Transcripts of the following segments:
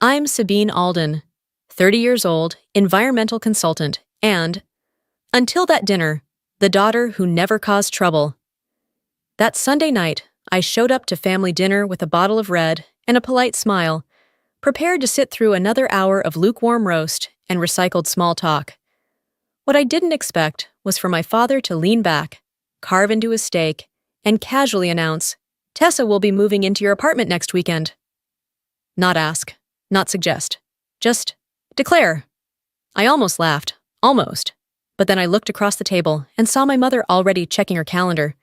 I'm Sabine Alden, 30 years old, environmental consultant, and, until that dinner, the daughter who never caused trouble. That Sunday night, I showed up to family dinner with a bottle of red and a polite smile, prepared to sit through another hour of lukewarm roast and recycled small talk. What I didn't expect was for my father to lean back, carve into his steak, and casually announce, "Tessa will be moving into your apartment next weekend." Not ask, not suggest, just declare. I almost laughed, almost. But then I looked across the table and saw my mother already checking her calendar.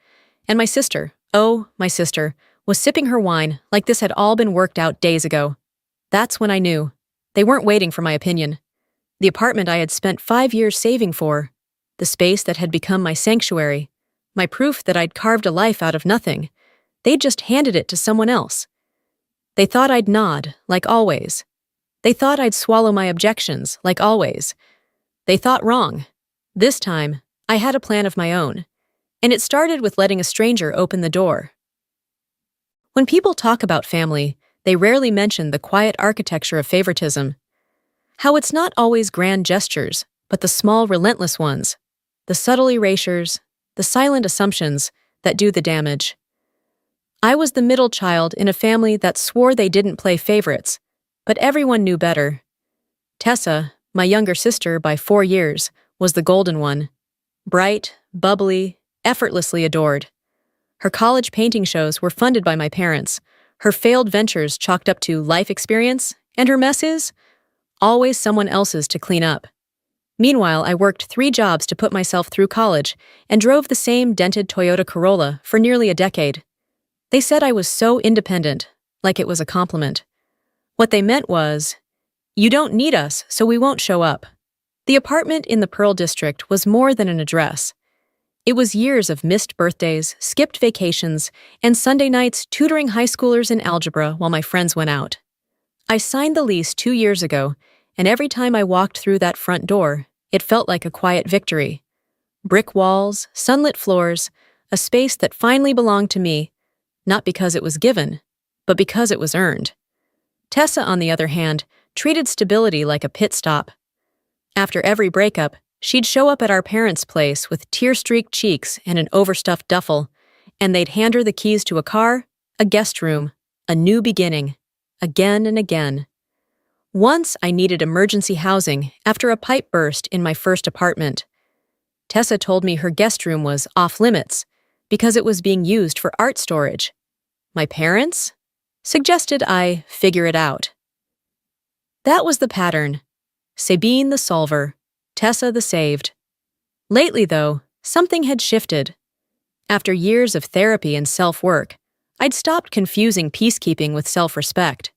And my sister, oh, my sister, was sipping her wine like this had all been worked out days ago. That's when I knew. They weren't waiting for my opinion. The apartment I had spent 5 years saving for, the space that had become my sanctuary, my proof that I'd carved a life out of nothing, they'd just handed it to someone else. They thought I'd nod, like always. They thought I'd swallow my objections, like always. They thought wrong. This time, I had a plan of my own, and it started with letting a stranger open the door. When people talk about family, they rarely mention the quiet architecture of favoritism. How it's not always grand gestures, but the small, relentless ones, the subtle erasures, the silent assumptions that do the damage. I was the middle child in a family that swore they didn't play favorites, but everyone knew better. Tessa, my younger sister by 4 years, was the golden one. Bright, bubbly, effortlessly adored. Her college painting shows were funded by my parents, her failed ventures chalked up to life experience, and her messes, always someone else's to clean up. Meanwhile, I worked 3 jobs to put myself through college and drove the same dented Toyota Corolla for nearly a decade. They said I was so independent, like it was a compliment. What they meant was, "You don't need us, so we won't show up." The apartment in the Pearl District was more than an address. It was years of missed birthdays, skipped vacations, and Sunday nights tutoring high schoolers in algebra while my friends went out. I signed the lease 2 years ago, and every time I walked through that front door, it felt like a quiet victory. Brick walls, sunlit floors, a space that finally belonged to me, not because it was given, but because it was earned. Tessa, on the other hand, treated stability like a pit stop. After every breakup, she'd show up at our parents' place with tear-streaked cheeks and an overstuffed duffel, and they'd hand her the keys to a car, a guest room, a new beginning, again and again. Once I needed emergency housing after a pipe burst in my first apartment. Tessa told me her guest room was off-limits because it was being used for art storage. My parents suggested I figure it out. That was the pattern. Sabine the solver, Tessa the saved. Lately, though, something had shifted. After years of therapy and self-work, I'd stopped confusing peacekeeping with self-respect.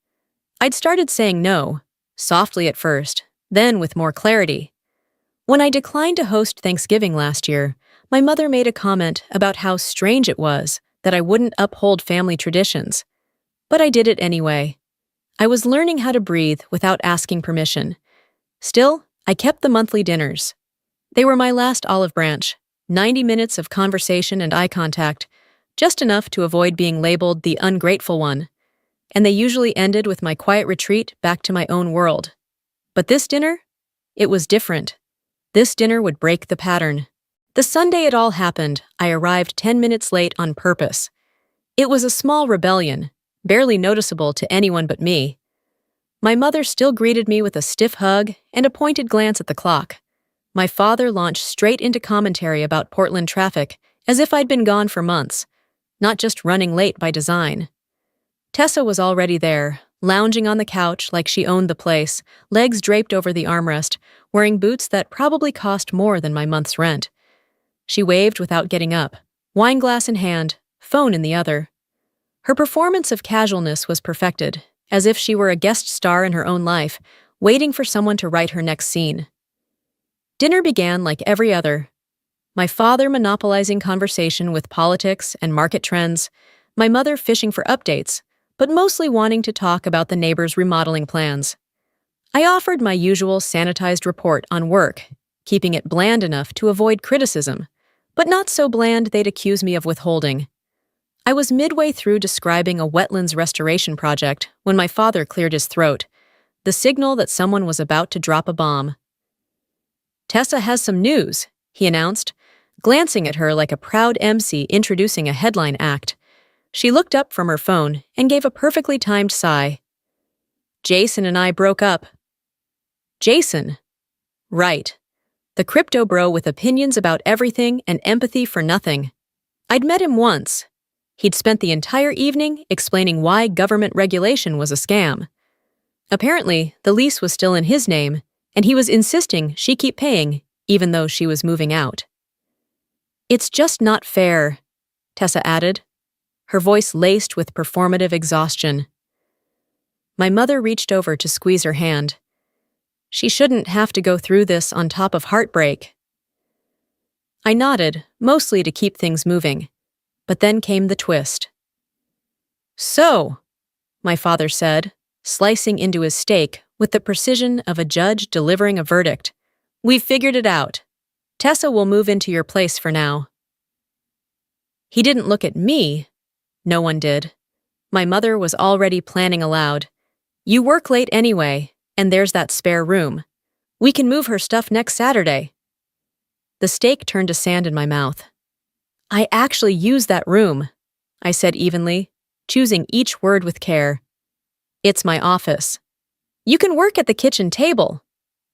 I'd started saying no, softly at first, then with more clarity. When I declined to host Thanksgiving last year, my mother made a comment about how strange it was that I wouldn't uphold family traditions. But I did it anyway. I was learning how to breathe without asking permission. Still, I kept the monthly dinners. They were my last olive branch, 90 minutes of conversation and eye contact, just enough to avoid being labeled the ungrateful one. And they usually ended with my quiet retreat back to my own world. But this dinner? It was different. This dinner would break the pattern. The Sunday it all happened, I arrived 10 minutes late on purpose. It was a small rebellion, barely noticeable to anyone but me. My mother still greeted me with a stiff hug and a pointed glance at the clock. My father launched straight into commentary about Portland traffic, as if I'd been gone for months, not just running late by design. Tessa was already there, lounging on the couch like she owned the place, legs draped over the armrest, wearing boots that probably cost more than my month's rent. She waved without getting up, wine glass in hand, phone in the other. Her performance of casualness was perfected, as if she were a guest star in her own life, waiting for someone to write her next scene. Dinner began like every other. My father monopolizing conversation with politics and market trends, my mother fishing for updates, but mostly wanting to talk about the neighbor's remodeling plans. I offered my usual sanitized report on work, keeping it bland enough to avoid criticism, but not so bland they'd accuse me of withholding. I was midway through describing a wetlands restoration project when my father cleared his throat. the signal that someone was about to drop a bomb. "Tessa has some news," he announced, glancing at her like a proud MC introducing a headline act. She looked up from her phone and gave a perfectly timed sigh. "Jason and I broke up." Jason. Right. The crypto bro with opinions about everything and empathy for nothing. I'd met him once. He'd spent the entire evening explaining why government regulation was a scam. Apparently, the lease was still in his name, and he was insisting she keep paying, even though she was moving out. "It's just not fair," Tessa added, her voice laced with performative exhaustion. My mother reached over to squeeze her hand. She shouldn't have to go through this on top of heartbreak. I nodded, mostly to keep things moving, but then came the twist. "So," my father said, slicing into his steak with the precision of a judge delivering a verdict, "we've figured it out. Tessa will move into your place for now." He didn't look at me. No one did. My mother was already planning aloud. "You work late anyway, and there's that spare room. We can move her stuff next Saturday." The steak turned to sand in my mouth. "I actually use that room," I said evenly, choosing each word with care. "It's my office." "You can work at the kitchen table,"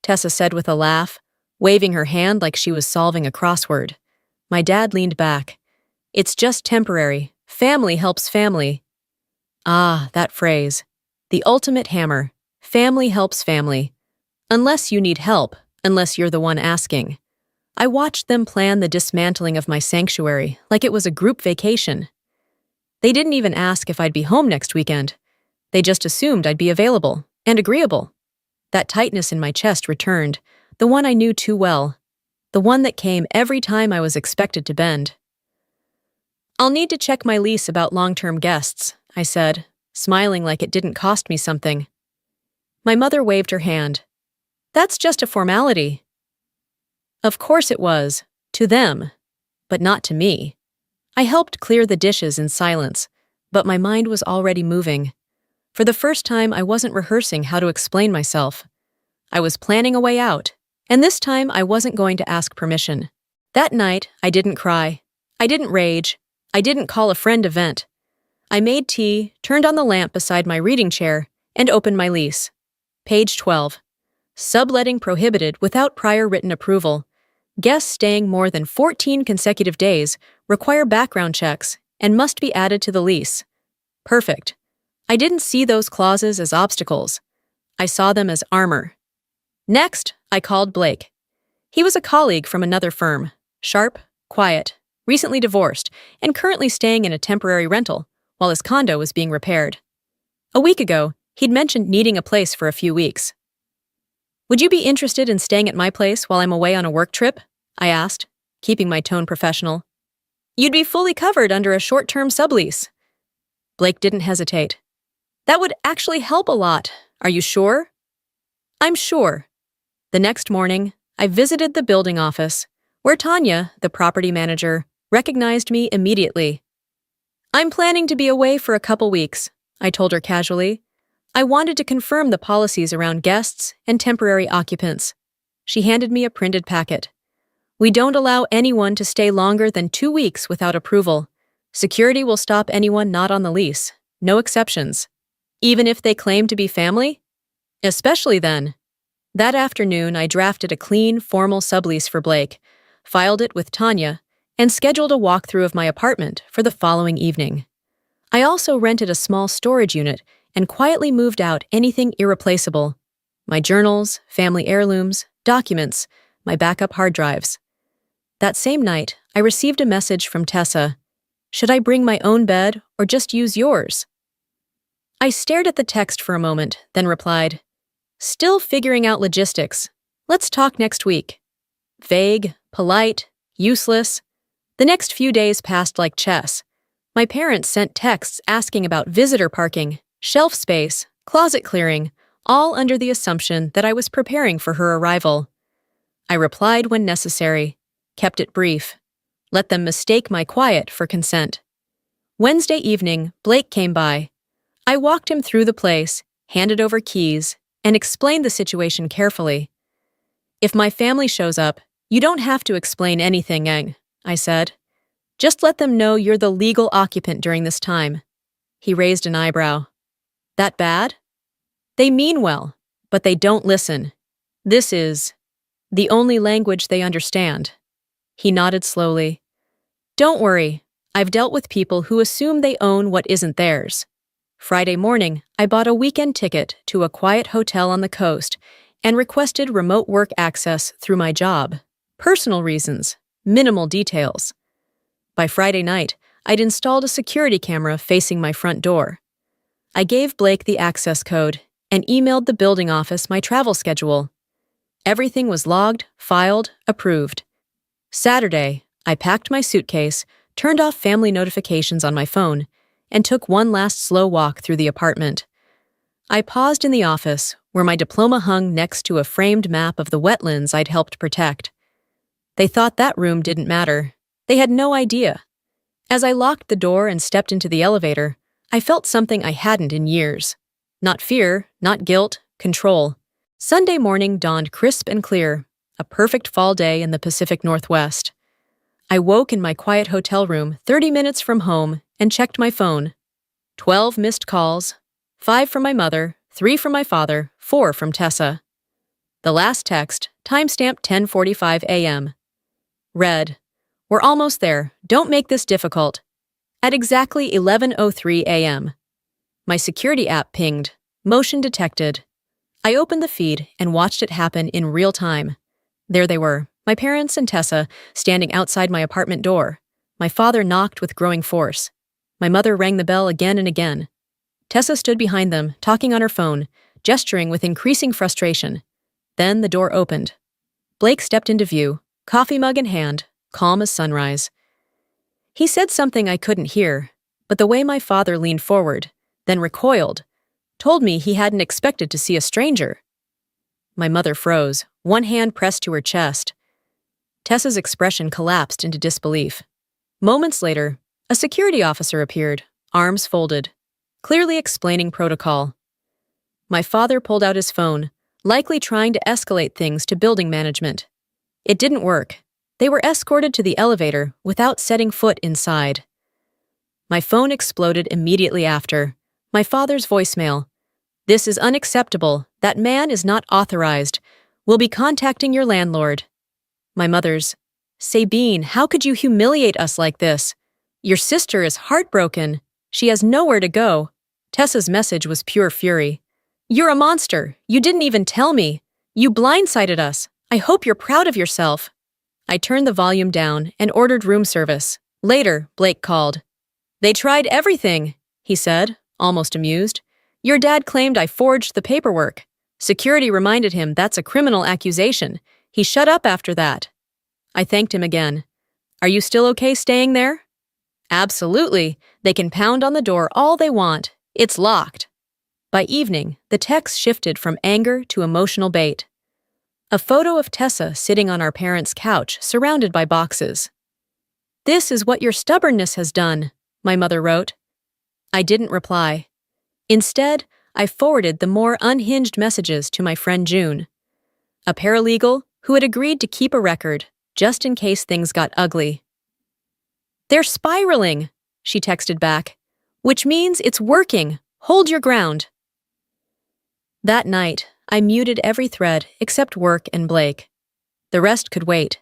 Tessa said with a laugh, waving her hand like she was solving a crossword. My dad leaned back. "It's just temporary. Family helps family." Ah, that phrase. The ultimate hammer. Family helps family. Unless you need help, unless you're the one asking. I watched them plan the dismantling of my sanctuary like it was a group vacation. They didn't even ask if I'd be home next weekend. They just assumed I'd be available and agreeable. That tightness in my chest returned, the one I knew too well, the one that came every time I was expected to bend. "I'll need to check my lease about long-term guests," I said, smiling like it didn't cost me something. My mother waved her hand. "That's just a formality." Of course it was, to them, but not to me. I helped clear the dishes in silence, but my mind was already moving. For the first time, I wasn't rehearsing how to explain myself. I was planning a way out, and this time I wasn't going to ask permission. That night, I didn't cry. I didn't rage. I didn't call a friend to vent. I made tea, turned on the lamp beside my reading chair, and opened my lease. Page 12. Subletting prohibited without prior written approval. Guests staying more than 14 consecutive days require background checks and must be added to the lease. Perfect. I didn't see those clauses as obstacles. I saw them as armor. Next, I called Blake. He was a colleague from another firm, sharp, quiet, recently divorced, and currently staying in a temporary rental while his condo was being repaired. A week ago, he'd mentioned needing a place for a few weeks. "Would you be interested in staying at my place while I'm away on a work trip?" I asked, keeping my tone professional. "You'd be fully covered under a short-term sublease." Blake didn't hesitate. "That would actually help a lot. Are you sure?" "I'm sure." The next morning, I visited the building office, where Tanya, the property manager, recognized me immediately. "I'm planning to be away for a couple weeks," I told her casually. I wanted to confirm the policies around guests and temporary occupants. She handed me a printed packet. "We don't allow anyone to stay longer than 2 weeks without approval. Security will stop anyone not on the lease. No exceptions. Even if they claim to be family? Especially then." That afternoon, I drafted a clean, formal sublease for Blake, filed it with Tanya, and scheduled a walkthrough of my apartment for the following evening. I also rented a small storage unit and quietly moved out anything irreplaceable. My journals, family heirlooms, documents, my backup hard drives. That same night, I received a message from Tessa. "Should I bring my own bed or just use yours?" I stared at the text for a moment, then replied, "Still figuring out logistics. Let's talk next week." Vague, polite, useless. The next few days passed like chess. My parents sent texts asking about visitor parking, shelf space, closet clearing, all under the assumption that I was preparing for her arrival. I replied when necessary, kept it brief, let them mistake my quiet for consent. Wednesday evening, Blake came by. I walked him through the place, handed over keys, and explained the situation carefully. "If my family shows up, you don't have to explain anything, Eng," I said. "Just let them know you're the legal occupant during this time." He raised an eyebrow. "That bad?" "They mean well, but they don't listen. This is the only language they understand." He nodded slowly. "Don't worry, I've dealt with people who assume they own what isn't theirs." Friday morning, I bought a weekend ticket to a quiet hotel on the coast and requested remote work access through my job. Personal reasons, minimal details. By Friday night, I'd installed a security camera facing my front door. I gave Blake the access code and emailed the building office my travel schedule. Everything was logged, filed, approved. Saturday, I packed my suitcase, turned off family notifications on my phone, and took one last slow walk through the apartment. I paused in the office, where my diploma hung next to a framed map of the wetlands I'd helped protect. They thought that room didn't matter. They had no idea. As I locked the door and stepped into the elevator, I felt something I hadn't in years. Not fear, not guilt, control. Sunday morning dawned crisp and clear, a perfect fall day in the Pacific Northwest. I woke in my quiet hotel room 30 minutes from home and checked my phone. 12 missed calls, 5 from my mother, 3 from my father, 4 from Tessa. The last text, timestamped 10:45 a.m. Read, "We're almost there. Don't make this difficult." At exactly 11:03 a.m. My security app pinged. Motion detected. I opened the feed and watched it happen in real time. There they were, my parents and Tessa, standing outside my apartment door. My father knocked with growing force. My mother rang the bell again and again. Tessa stood behind them, talking on her phone, gesturing with increasing frustration. Then the door opened. Blake stepped into view, coffee mug in hand, calm as sunrise. He said something I couldn't hear, but the way my father leaned forward, then recoiled, told me he hadn't expected to see a stranger. My mother froze, one hand pressed to her chest. Tessa's expression collapsed into disbelief. Moments later, a security officer appeared, arms folded, clearly explaining protocol. My father pulled out his phone, likely trying to escalate things to building management. It didn't work. They were escorted to the elevator without setting foot inside. My phone exploded immediately after. My father's voicemail. "This is unacceptable. That man is not authorized. We'll be contacting your landlord." My mother's, "Sabine, how could you humiliate us like this? Your sister is heartbroken. She has nowhere to go." Tessa's message was pure fury. "You're a monster. You didn't even tell me. You blindsided us. I hope you're proud of yourself." I turned the volume down and ordered room service. Later, Blake called. "They tried everything," he said, almost amused. "Your dad claimed I forged the paperwork. Security reminded him that's a criminal accusation. He shut up after that." I thanked him again. "Are you still okay staying there?" "Absolutely. They can pound on the door all they want. It's locked." By evening, the text shifted from anger to emotional bait. A photo of Tessa sitting on our parents' couch, surrounded by boxes. "This is what your stubbornness has done," my mother wrote. I didn't reply. Instead, I forwarded the more unhinged messages to my friend June, a paralegal who had agreed to keep a record, just in case things got ugly. "They're spiraling," she texted back, "which means it's working. Hold your ground." That night, I muted every thread except work and Blake. The rest could wait.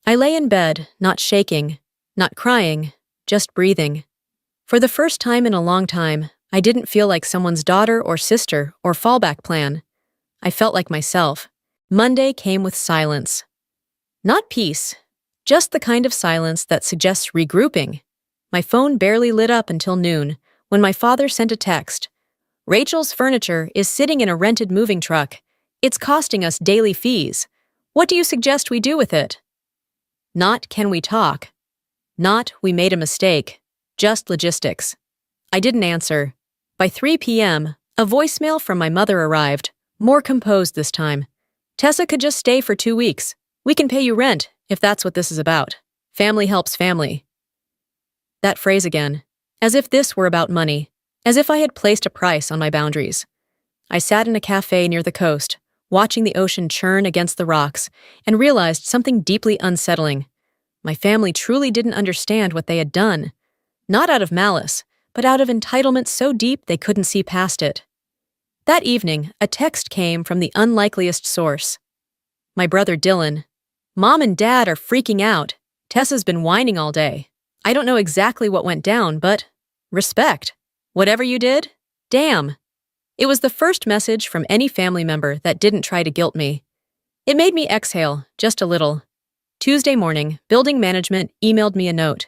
I lay in bed, not shaking, not crying, just breathing. For the first time in a long time, I didn't feel like someone's daughter or sister or fallback plan. I felt like myself. Monday came with silence. Not peace, just the kind of silence that suggests regrouping. My phone barely lit up until noon, when my father sent a text. "Rachel's furniture is sitting in a rented moving truck. It's costing us daily fees. What do you suggest we do with it?" Not "can we talk?" Not "we made a mistake." Just logistics. I didn't answer. By 3 p.m., a voicemail from my mother arrived, more composed this time. "Tessa could just stay for 2 weeks. We can pay you rent, if that's what this is about. Family helps family." That phrase again, as if this were about money, as if I had placed a price on my boundaries. I sat in a cafe near the coast, watching the ocean churn against the rocks, and realized something deeply unsettling. My family truly didn't understand what they had done. Not out of malice, but out of entitlement so deep they couldn't see past it. That evening, a text came from the unlikeliest source. My brother Dylan. "Mom and Dad are freaking out. Tessa's been whining all day. I don't know exactly what went down, but respect. Whatever you did, damn." It was the first message from any family member that didn't try to guilt me. It made me exhale, just a little. Tuesday morning, building management emailed me a note.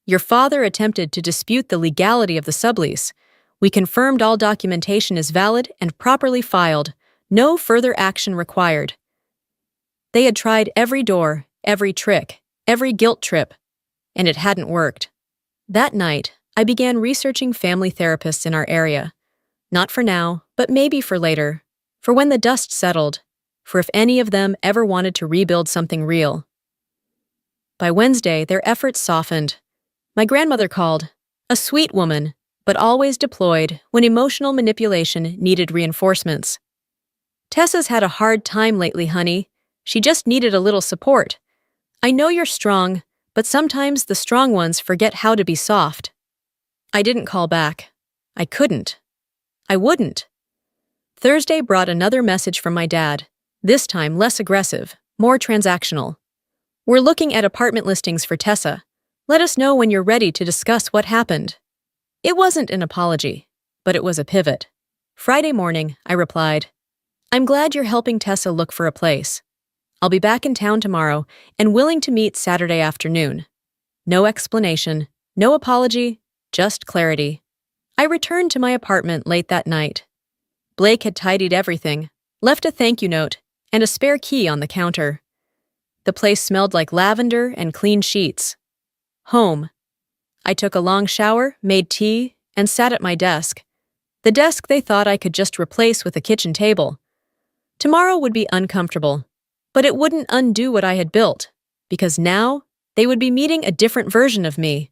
"Your father attempted to dispute the legality of the sublease. We confirmed all documentation is valid and properly filed. No further action required." They had tried every door, every trick, every guilt trip, and it hadn't worked. That night, I began researching family therapists in our area. Not for now, but maybe for later. For when the dust settled. For if any of them ever wanted to rebuild something real. By Wednesday, their efforts softened. My grandmother called. A sweet woman, but always deployed when emotional manipulation needed reinforcements. "Tessa's had a hard time lately, honey. She just needed a little support. I know you're strong, but sometimes the strong ones forget how to be soft." I didn't call back. I couldn't. I wouldn't. Thursday brought another message from my dad, this time less aggressive, more transactional. "We're looking at apartment listings for Tessa. Let us know when you're ready to discuss what happened." It wasn't an apology, but it was a pivot. Friday morning, I replied, "I'm glad you're helping Tessa look for a place. I'll be back in town tomorrow and willing to meet Saturday afternoon." No explanation, no apology, just clarity. I returned to my apartment late that night. Blake had tidied everything, left a thank you note, and a spare key on the counter. The place smelled like lavender and clean sheets. Home. I took a long shower, made tea, and sat at my desk. The desk they thought I could just replace with a kitchen table. Tomorrow would be uncomfortable, but it wouldn't undo what I had built, because now they would be meeting a different version of me.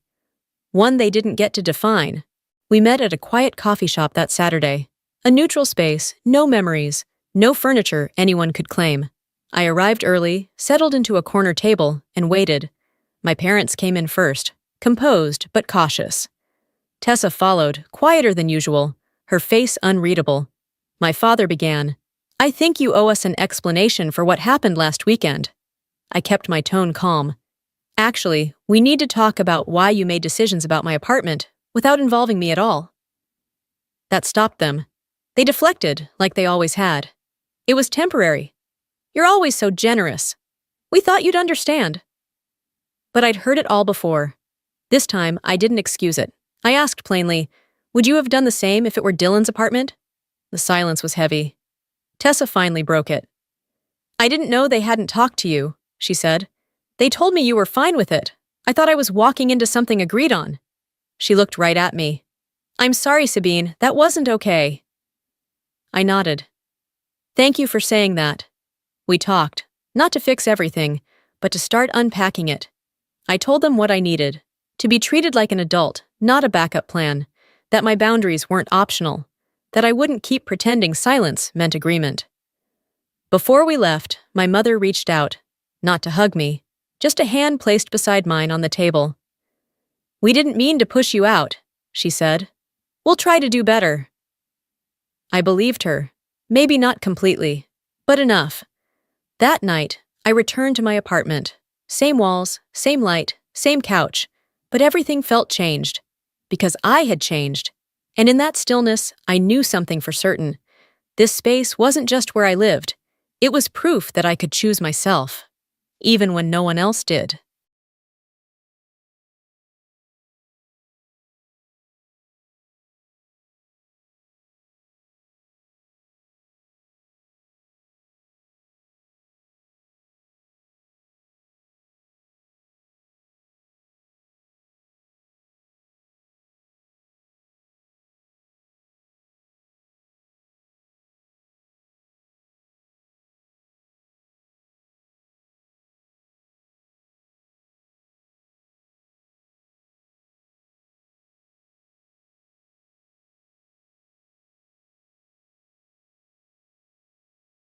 One they didn't get to define. We met at a quiet coffee shop that Saturday. A neutral space, no memories, no furniture anyone could claim. I arrived early, settled into a corner table, and waited. My parents came in first, composed but cautious. Tessa followed, quieter than usual, her face unreadable. My father began, "I think you owe us an explanation for what happened last weekend." I kept my tone calm. "Actually, we need to talk about why you made decisions about my apartment without involving me at all." That stopped them. They deflected, like they always had. "It was temporary. You're always so generous. We thought you'd understand." But I'd heard it all before. This time, I didn't excuse it. I asked plainly, "Would you have done the same if it were Dylan's apartment?" The silence was heavy. Tessa finally broke it. "I didn't know they hadn't talked to you," she said. "They told me you were fine with it. I thought I was walking into something agreed on." She looked right at me. "I'm sorry, Sabine, that wasn't okay." I nodded. "Thank you for saying that." We talked, not to fix everything, but to start unpacking it. I told them what I needed, to be treated like an adult, not a backup plan, that my boundaries weren't optional, that I wouldn't keep pretending silence meant agreement. Before we left, my mother reached out, not to hug me, just a hand placed beside mine on the table. "We didn't mean to push you out," she said. "We'll try to do better." I believed her, maybe not completely, but enough. That night, I returned to my apartment. Same walls, same light, same couch, but everything felt changed. Because I had changed. And in that stillness, I knew something for certain. This space wasn't just where I lived. It was proof that I could choose myself, even when no one else did.